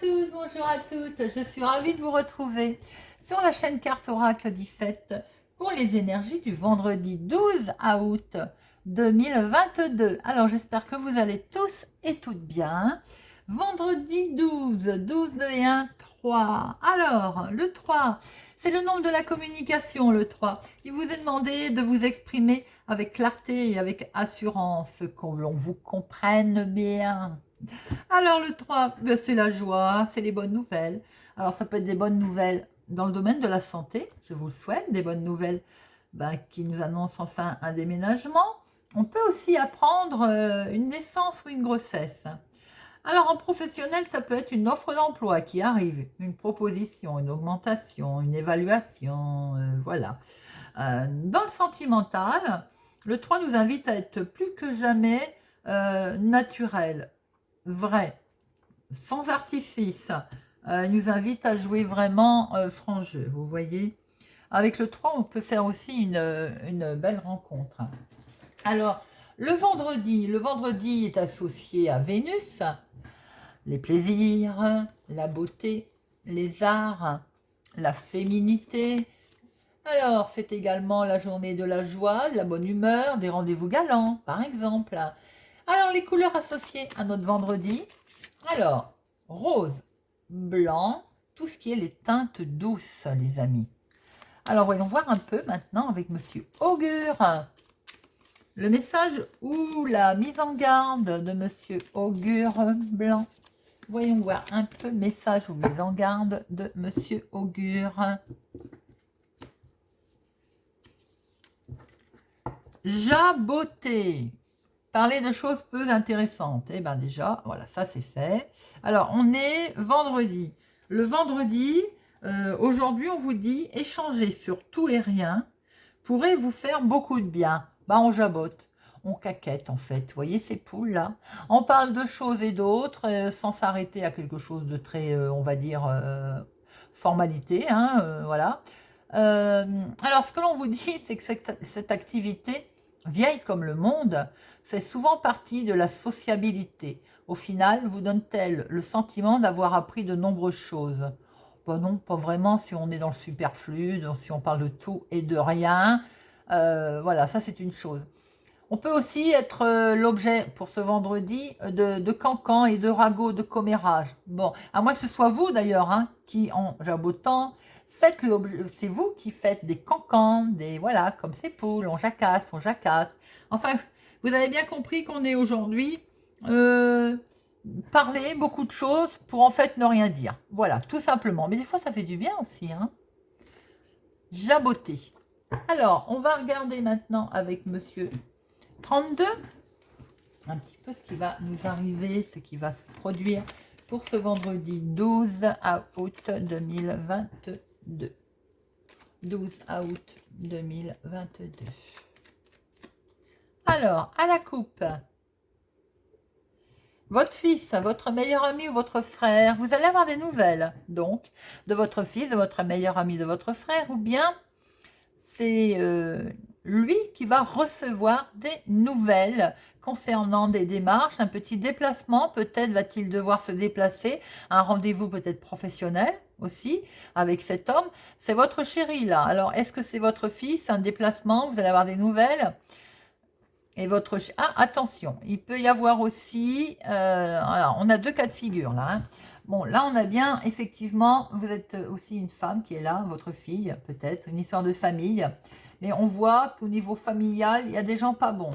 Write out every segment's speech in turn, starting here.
tous, bonjour à toutes, je suis ravie de vous retrouver sur la chaîne Carte Oracle 17 pour les énergies du vendredi 12 août 2022. Alors j'espère que vous allez tous et toutes bien. Vendredi 12, 12 de 1, 3. Alors le 3, c'est le nombre de la communication, le 3. Il vous est demandé de vous exprimer avec clarté et avec assurance, qu'on vous comprenne bien. Alors le 3, ben, c'est la joie, c'est les bonnes nouvelles. Alors ça peut être des bonnes nouvelles dans le domaine de la santé, je vous le souhaite, des bonnes nouvelles qui nous annoncent enfin un déménagement. On peut aussi apprendre une naissance ou une grossesse. Alors en professionnel, ça peut être une offre d'emploi qui arrive, une proposition, une augmentation, une évaluation, voilà. Dans le sentimental, le 3 nous invite à être plus que jamais naturel, vrai, sans artifice. Il nous invite à jouer vraiment franc jeu, vous voyez. Avec le 3, on peut faire aussi une belle rencontre. Alors, le vendredi est associé à Vénus, les plaisirs, la beauté, les arts, la féminité. Alors, c'est également la journée de la joie, de la bonne humeur, des rendez-vous galants, par exemple. Alors, les couleurs associées à notre vendredi. Alors, rose, blanc, tout ce qui est les teintes douces, les amis. Alors, voyons voir un peu maintenant avec Monsieur Augure. Le message ou la mise en garde de Monsieur Augure Blanc. Voyons voir un peu message ou mise en garde de Monsieur Augure. Jaboter. Parler de choses peu intéressantes. Eh bien déjà, voilà, ça c'est fait. Alors, on est vendredi. Le vendredi, aujourd'hui, on vous dit échanger sur tout et rien pourrait vous faire beaucoup de bien. Bah, on jabote, on caquette en fait. Vous voyez ces poules là? On parle de choses et d'autres sans s'arrêter à quelque chose de très, on va dire, formalité, hein, voilà. Alors, ce que l'on vous dit, c'est que cette activité, vieille comme le monde, fait souvent partie de la sociabilité. Au final, vous donne-t-elle le sentiment d'avoir appris de nombreuses choses? Ben non, pas vraiment si on est dans le superflu, si on parle de tout et de rien. Voilà, ça c'est une chose. On peut aussi être l'objet pour ce vendredi de cancans et de ragots de commérage. Bon, à moins que ce soit vous d'ailleurs hein, qui en jabotant, faites l'objet, c'est vous qui faites des cancans, des voilà, comme ces poules, on jacasse, on jacasse. Enfin, vous avez bien compris qu'on est aujourd'hui euh, parler beaucoup de choses pour en fait ne rien dire. Voilà, tout simplement. Mais des fois, ça fait du bien aussi. Hein. Jaboter. Alors, on va regarder maintenant avec monsieur 32, un petit peu ce qui va nous arriver, ce qui va se produire pour ce vendredi 12 août 2022. 12 août 2022. Alors, à la coupe, votre fils, votre meilleur ami ou votre frère, vous allez avoir des nouvelles, donc, de votre fils, de votre meilleur ami, de votre frère, ou bien c'est lui qui va recevoir des nouvelles concernant des démarches, un petit déplacement, peut-être va-t-il devoir se déplacer, un rendez-vous peut-être professionnel aussi avec cet homme. C'est votre chéri là. Alors, est-ce que c'est votre fils, un déplacement, vous allez avoir des nouvelles? Et votre... Ah, attention, il peut y avoir aussi... alors, on a deux cas de figure là. Hein. Bon, là, on a bien, effectivement, vous êtes aussi une femme qui est là, votre fille, peut-être, une histoire de famille. Mais on voit qu'au niveau familial, il y a des gens pas bons.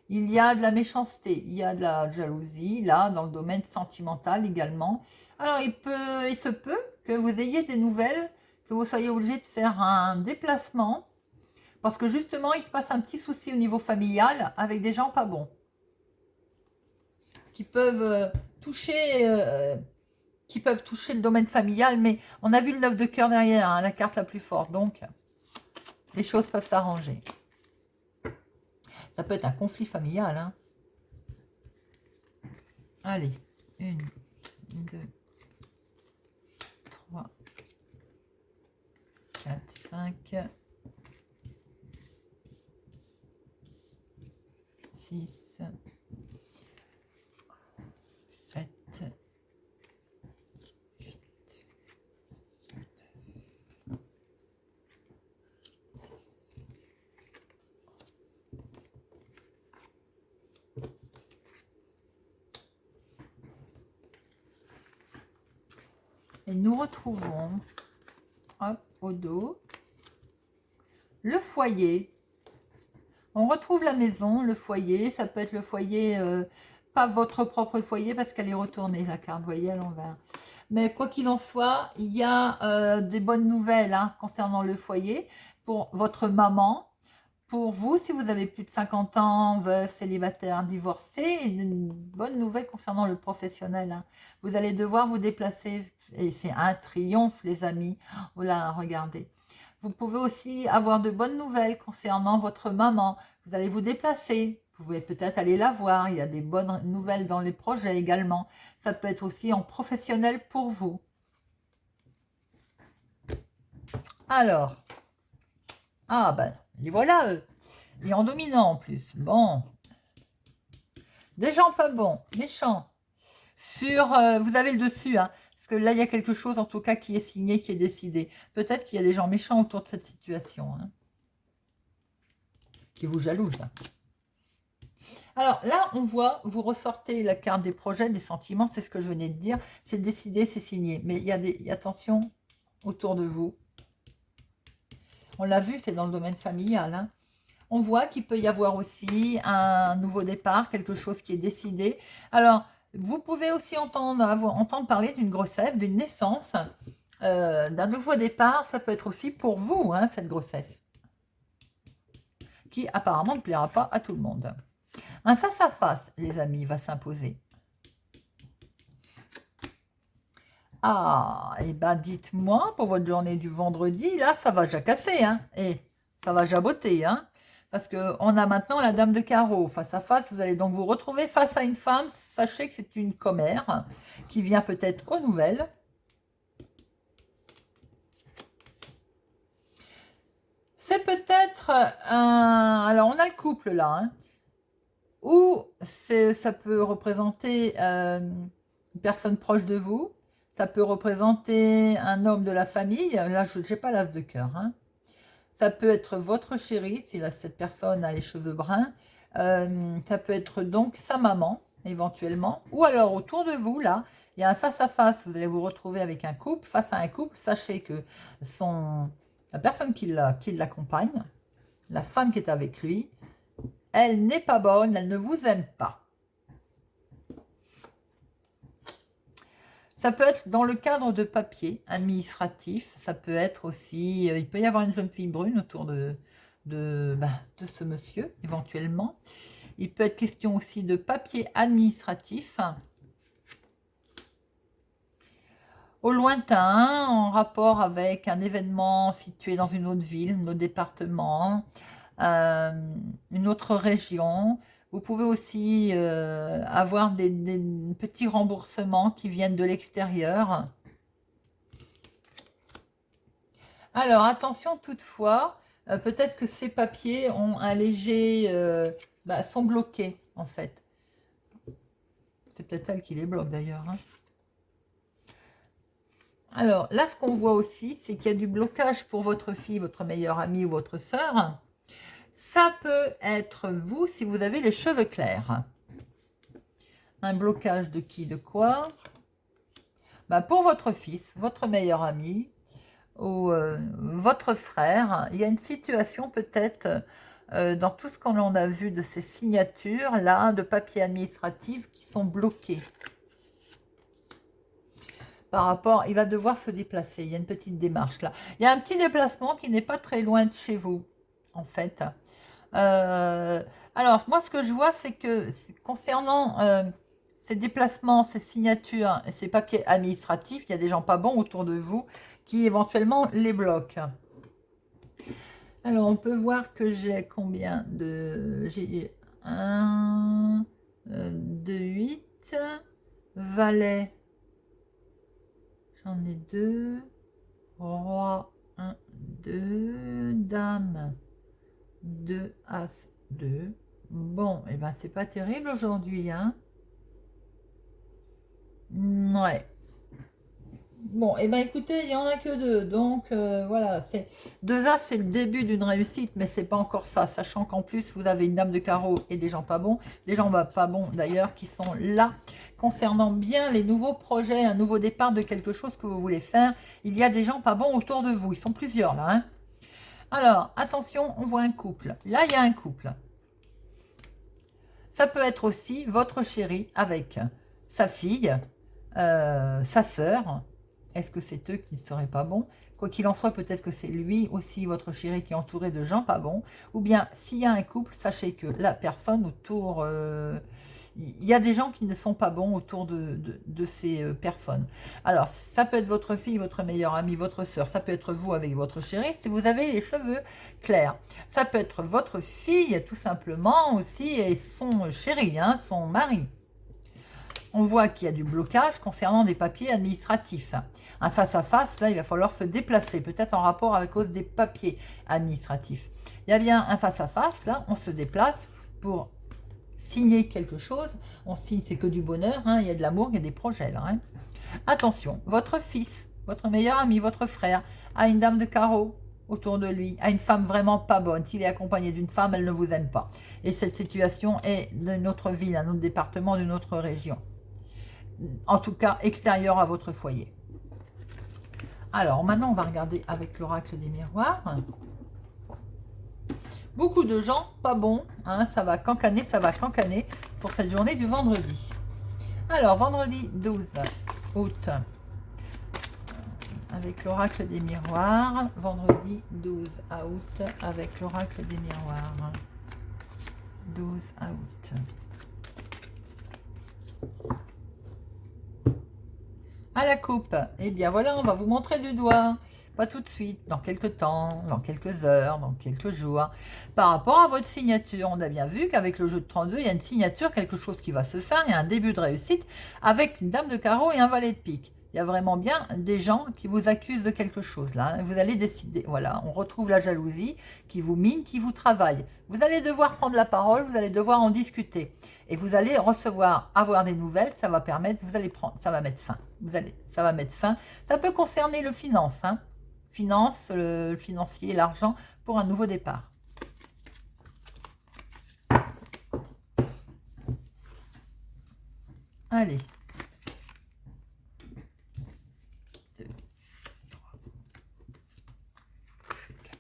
Il y a de la méchanceté, il y a de la jalousie, là, dans le domaine sentimental également. Alors, il se peut que vous ayez des nouvelles, que vous soyez obligé de faire un déplacement, parce que justement, il se passe un petit souci au niveau familial avec des gens pas bons, qui peuvent toucher... qui peuvent toucher le domaine familial, mais on a vu le 9 de cœur derrière, hein, la carte la plus forte, donc les choses peuvent s'arranger. Ça peut être un conflit familial. Hein. Allez, 1, 2, 3, 4, 5, 6, 7, Et nous retrouvons, hop, au dos, le foyer. On retrouve la maison, le foyer. Ça peut être le foyer, pas votre propre foyer parce qu'elle est retournée, la carte, vous voyez, à l'envers. Mais quoi qu'il en soit, il y a des bonnes nouvelles hein, concernant le foyer pour votre maman. Pour vous, si vous avez plus de 50 ans, veuf, célibataire, divorcé, une bonne nouvelle concernant le professionnel. Hein. Vous allez devoir vous déplacer et c'est un triomphe, les amis. Voilà, regardez. Vous pouvez aussi avoir de bonnes nouvelles concernant votre maman. Vous allez vous déplacer. Vous pouvez peut-être aller la voir. Il y a des bonnes nouvelles dans les projets également. Ça peut être aussi en professionnel pour vous. Alors, ah ben, et voilà, et en dominant en plus. Bon. Des gens pas bons, méchants. Sur, vous avez le dessus, hein, parce que là, il y a quelque chose, en tout cas, qui est signé, qui est décidé. Peut-être qu'il y a des gens méchants autour de cette situation, hein, qui vous jalousent. Alors là, on voit, vous ressortez la carte des projets, des sentiments, c'est ce que je venais de dire. C'est décidé, c'est signé. Mais il y a des attention autour de vous. On l'a vu, c'est dans le domaine familial, hein. On voit qu'il peut y avoir aussi un nouveau départ, quelque chose qui est décidé. Alors, vous pouvez aussi entendre parler d'une grossesse, d'une naissance, d'un nouveau départ. Ça peut être aussi pour vous, hein, cette grossesse, qui apparemment ne plaira pas à tout le monde. Un face-à-face, les amis, va s'imposer. Ah, et ben dites-moi, pour votre journée du vendredi, là, ça va jacasser, hein, et ça va jaboter, hein. Parce qu'on a maintenant la dame de carreau face à face. Vous allez donc vous retrouver face à une femme. Sachez que c'est une commère qui vient peut-être aux nouvelles. C'est peut-être un... Alors, on a le couple là. Hein, ou ça peut représenter une personne proche de vous. Ça peut représenter un homme de la famille. Là, je n'ai pas l'as de cœur. Hein. Ça peut être votre chéri, si cette personne a les cheveux bruns. Ça peut être donc sa maman, éventuellement. Ou alors, autour de vous, là, il y a un face-à-face. Vous allez vous retrouver avec un couple. Face à un couple, sachez que la personne qui l'accompagne, la femme qui est avec lui, elle n'est pas bonne, elle ne vous aime pas. Ça peut être dans le cadre de papiers administratifs. Ça peut être aussi... il peut y avoir une jeune fille brune autour de ce monsieur, éventuellement. Il peut être question aussi de papier administratif. Au lointain, en rapport avec un événement situé dans une autre ville, un autre département, une autre région. Vous pouvez aussi avoir des petits remboursements qui viennent de l'extérieur. Alors, attention toutefois, peut-être que ces papiers ont un léger... sont bloqués, en fait. C'est peut-être elle qui les bloque, d'ailleurs. Hein. Alors, là, ce qu'on voit aussi, c'est qu'il y a du blocage pour votre fille, votre meilleure amie ou votre sœur. Ça peut être vous, si vous avez les cheveux clairs. Un blocage de qui, de quoi? Pour votre fils, votre meilleur ami ou votre frère. Il y a une situation peut-être dans tout ce qu'on a vu de ces signatures, là, de papiers administratifs qui sont bloqués. Par rapport, il va devoir se déplacer. Il y a une petite démarche là. Il y a un petit déplacement qui n'est pas très loin de chez vous, en fait. Alors, moi, ce que je vois, c'est que concernant ces déplacements, ces signatures et ces papiers administratifs, il y a des gens pas bons autour de vous qui éventuellement les bloquent. Alors, on peut voir que j'ai combien de... J'ai 1, 2, 8, valet. J'en ai 2, roi, 1, 2, dame, 2, as, 2. Bon, et ben c'est pas terrible aujourd'hui, hein. Ouais. Bon, et ben écoutez, il n'y en a que 2, donc voilà, 2 as, c'est le début d'une réussite, mais c'est pas encore ça, sachant qu'en plus, vous avez une dame de carreau et des gens pas bons, des gens pas bons d'ailleurs, qui sont là, concernant bien les nouveaux projets, un nouveau départ de quelque chose que vous voulez faire. Il y a des gens pas bons autour de vous. Ils sont plusieurs là. Hein. Alors, attention, on voit un couple. Là, il y a un couple. Ça peut être aussi votre chéri avec sa fille, sa sœur. Est-ce que c'est eux qui ne seraient pas bons? Quoi qu'il en soit, peut-être que c'est lui aussi, votre chéri, qui est entouré de gens pas bons. Ou bien, s'il y a un couple, sachez que la personne autour... il y a des gens qui ne sont pas bons autour de ces personnes. Alors, ça peut être votre fille, votre meilleure amie, votre sœur. Ça peut être vous avec votre chéri, si vous avez les cheveux clairs. Ça peut être votre fille, tout simplement, aussi, et son chéri, hein, son mari. On voit qu'il y a du blocage concernant des papiers administratifs. Un face-à-face, là, il va falloir se déplacer, peut-être en rapport avec cause des papiers administratifs. Il y a bien un face-à-face, là, on se déplace pour signer quelque chose. On signe, c'est que du bonheur, hein, il y a de l'amour, il y a des projets, là. Hein. Attention, votre fils, votre meilleur ami, votre frère, a une dame de carreau autour de lui, a une femme vraiment pas bonne. S'il est accompagné d'une femme, elle ne vous aime pas. Et cette situation est d'une autre ville, un autre département, d'une autre région. En tout cas, extérieur à votre foyer. Alors, maintenant, on va regarder avec l'oracle des miroirs. Beaucoup de gens, pas bons, hein, ça va cancaner pour cette journée du vendredi. Alors, vendredi 12 août, avec l'oracle des miroirs. Vendredi 12 août, avec l'oracle des miroirs. 12 août. À la coupe, eh bien voilà, on va vous montrer du doigt. Pas tout de suite, dans quelques temps, dans quelques heures, dans quelques jours. Par rapport à votre signature, on a bien vu qu'avec le jeu de 32, il y a une signature, quelque chose qui va se faire, il y a un début de réussite avec une dame de carreau et un valet de pique. Il y a vraiment bien des gens qui vous accusent de quelque chose là. Vous allez décider, voilà, on retrouve la jalousie qui vous mine, qui vous travaille. Vous allez devoir prendre la parole, vous allez devoir en discuter. Et vous allez avoir des nouvelles, ça va permettre, vous allez prendre, ça va mettre fin. Ça va mettre fin. Ça peut concerner le finance, hein. Finance, le financier, l'argent pour un nouveau départ. Allez. 2, 3, 4,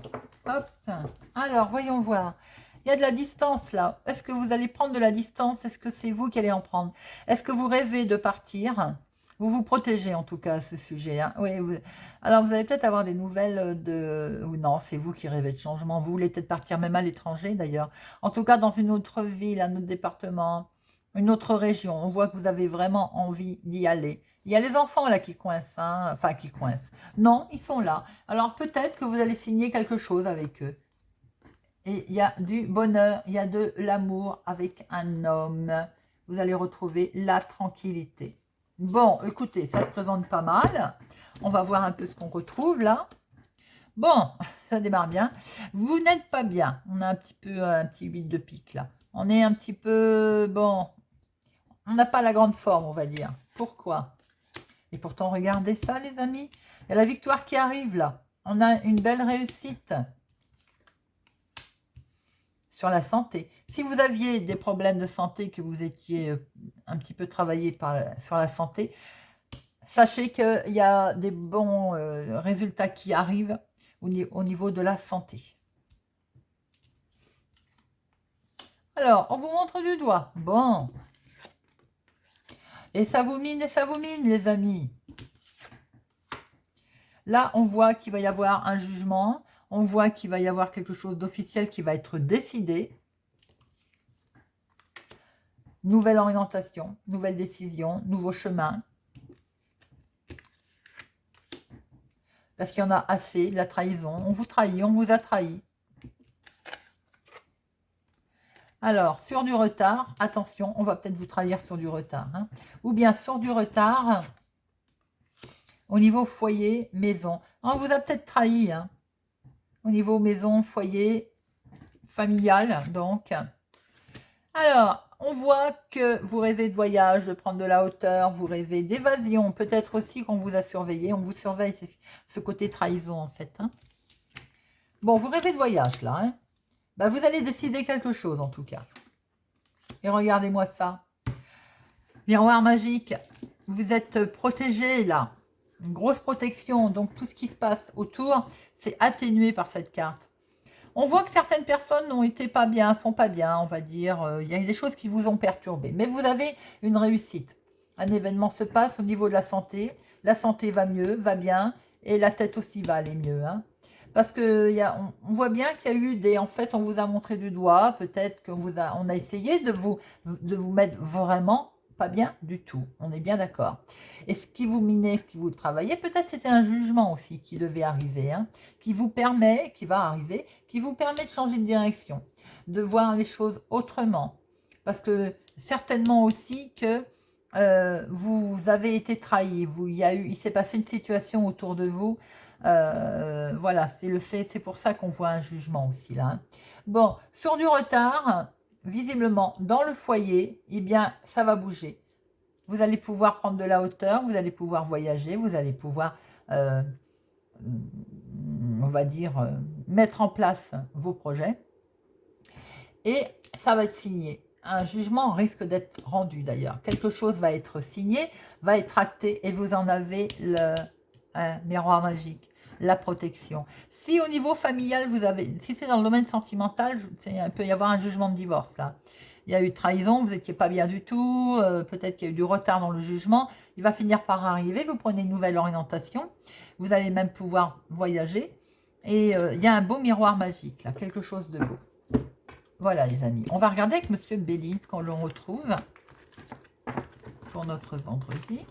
5, hop. Alors, voyons voir. Il y a de la distance là. Est-ce que vous allez prendre de la distance? Est-ce que c'est vous qui allez en prendre? Est-ce que vous rêvez de partir? Vous vous protégez en tout cas à ce sujet. Hein. Oui, alors vous allez peut-être avoir des nouvelles de... Ou non, c'est vous qui rêvez de changement. Vous voulez peut-être partir même à l'étranger d'ailleurs. En tout cas dans une autre ville, un autre département, une autre région. On voit que vous avez vraiment envie d'y aller. Il y a les enfants là qui coincent. Hein. Enfin qui coincent. Non, ils sont là. Alors peut-être que vous allez signer quelque chose avec eux. Et il y a du bonheur, il y a de l'amour avec un homme. Vous allez retrouver la tranquillité. Bon, écoutez, ça se présente pas mal. On va voir un peu ce qu'on retrouve là. Bon, ça démarre bien. Vous n'êtes pas bien. On a un petit 8 de pique là. On est un petit peu, bon, on n'a pas la grande forme, on va dire. Pourquoi? Et pourtant, regardez ça, les amis. Il y a la victoire qui arrive là. On a une belle réussite. Sur la santé. Si vous aviez des problèmes de santé, que vous étiez un petit peu travaillé sur la santé, sachez qu'il y a des bons résultats qui arrivent au niveau de la santé. Alors, on vous montre du doigt. Bon. Et ça vous mine, les amis. Là, on voit qu'il va y avoir un jugement. On voit qu'il va y avoir quelque chose d'officiel qui va être décidé. Nouvelle orientation, nouvelle décision, nouveau chemin. Parce qu'il y en a assez, de la trahison. On vous trahit, on vous a trahi. Alors, sur du retard, attention, on va peut-être vous trahir sur du retard. Hein. Ou bien sur du retard au niveau foyer, maison. On vous a peut-être trahi, hein. Au niveau maison, foyer, familial, donc. Alors, On voit que vous rêvez de voyage, de prendre de la hauteur, vous rêvez d'évasion, peut-être aussi qu'on vous a surveillé, on vous surveille, c'est ce côté trahison en fait. Hein. Bon, vous rêvez de voyage là, hein. Bah, vous allez décider quelque chose en tout cas. Et regardez-moi ça. Miroir magique, vous êtes protégé là. Une grosse protection, donc tout ce qui se passe autour, c'est atténué par cette carte. On voit que certaines personnes n'ont été pas bien, sont pas bien, on va dire. Il y a des choses qui vous ont perturbé. Mais vous avez une réussite. Un événement se passe au niveau de la santé. La santé va mieux, va bien. Et la tête aussi va aller mieux. Hein. Parce que on voit bien qu'il y a eu des... En fait, on vous a montré du doigt. Peut-être qu'on a essayé de vous mettre vraiment pas bien du tout. On est bien d'accord. Et ce qui vous minait, ce qui vous travaillait, peut-être c'était un jugement aussi qui devait arriver, hein, qui vous permet de changer de direction, de voir les choses autrement. Parce que certainement aussi que vous avez été trahi, il s'est passé une situation autour de vous. Voilà, c'est pour ça qu'on voit un jugement aussi là. Hein. Bon, sur du retard, visiblement dans le foyer, eh bien ça va bouger. Vous allez pouvoir prendre de la hauteur, vous allez pouvoir voyager, vous allez pouvoir, on va dire, mettre en place vos projets. Et ça va être signé. Un jugement risque d'être rendu d'ailleurs. Quelque chose va être signé, va être acté et vous en avez le miroir magique, la protection. Si au niveau familial, si c'est dans le domaine sentimental, il peut y avoir un jugement de divorce là. Il y a eu trahison, vous n'étiez pas bien du tout, peut-être qu'il y a eu du retard dans le jugement. Il va finir par arriver, vous prenez une nouvelle orientation, vous allez même pouvoir voyager. Et il y a un beau miroir magique là, quelque chose de beau. Voilà les amis, on va regarder avec Monsieur Béline quand l'on retrouve pour notre vendredi.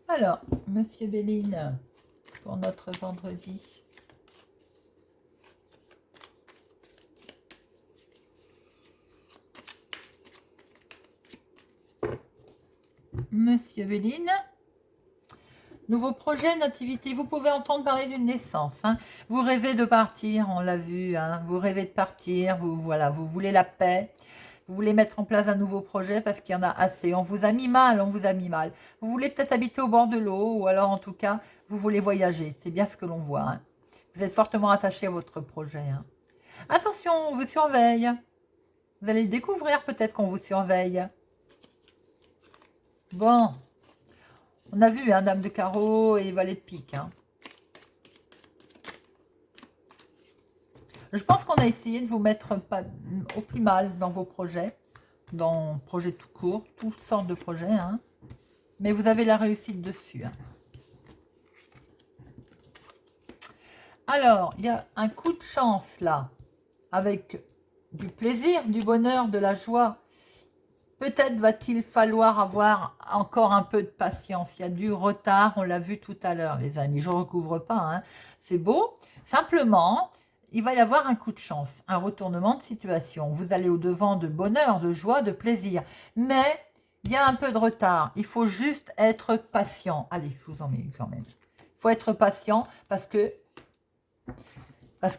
Alors, Monsieur Béline, pour notre vendredi. Monsieur Béline. Nouveau projet, nativité, vous pouvez entendre parler d'une naissance. Hein. Vous rêvez de partir, on l'a vu, hein. Vous rêvez de partir, vous voulez la paix. Vous voulez mettre en place un nouveau projet parce qu'il y en a assez. On vous a mis mal, on vous a mis mal. Vous voulez peut-être habiter au bord de l'eau ou alors en tout cas, vous voulez voyager. C'est bien ce que l'on voit. Hein. Vous êtes fortement attaché à votre projet. Hein. Attention, on vous surveille. Vous allez découvrir peut-être qu'on vous surveille. Bon. On a vu, hein, dame de carreau et valet de pique. Hein. Je pense qu'on a essayé de vous mettre pas, au plus mal dans vos projets, dans projets tout court, toutes sortes de projets. Hein. Mais vous avez la réussite dessus. Hein. Alors, il y a un coup de chance là, avec du plaisir, du bonheur, de la joie. Peut-être va-t-il falloir avoir encore un peu de patience. Il y a du retard, on l'a vu tout à l'heure, les amis. Je ne recouvre pas, hein. C'est beau. Simplement, il va y avoir un coup de chance, un retournement de situation. Vous allez au-devant de bonheur, de joie, de plaisir. Mais il y a un peu de retard. Il faut juste être patient. Allez, je vous en mets une quand même. Il faut être patient parce que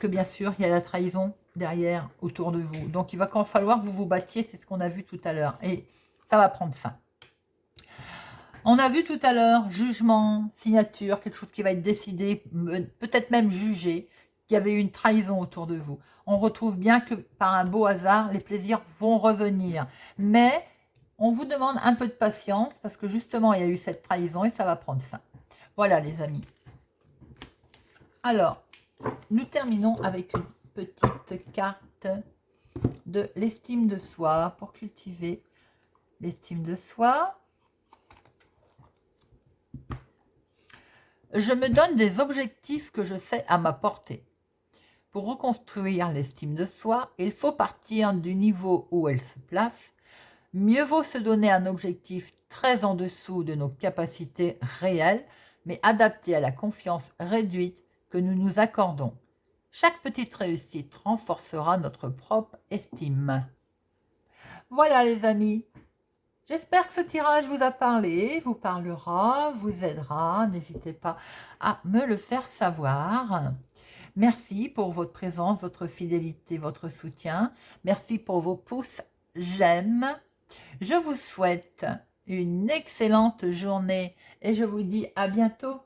bien sûr, il y a la trahison derrière, autour de vous. Donc, il va quand même falloir que vous vous battiez, c'est ce qu'on a vu tout à l'heure. Et ça va prendre fin. On a vu tout à l'heure, jugement, signature, quelque chose qui va être décidé, peut-être même jugé, qu'il y avait eu une trahison autour de vous. On retrouve bien que par un beau hasard, les plaisirs vont revenir. Mais on vous demande un peu de patience, parce que justement, il y a eu cette trahison et ça va prendre fin. Voilà les amis. Alors, nous terminons avec une petite carte de l'estime de soi pour cultiver l'estime de soi. Je me donne des objectifs que je sais à ma portée. Pour reconstruire l'estime de soi, il faut partir du niveau où elle se place. Mieux vaut se donner un objectif très en dessous de nos capacités réelles, mais adapté à la confiance réduite que nous nous accordons. Chaque petite réussite renforcera notre propre estime. Voilà les amis. J'espère que ce tirage vous a parlé, vous parlera, vous aidera. N'hésitez pas à me le faire savoir. Merci pour votre présence, votre fidélité, votre soutien. Merci pour vos pouces j'aime. Je vous souhaite une excellente journée et je vous dis à bientôt.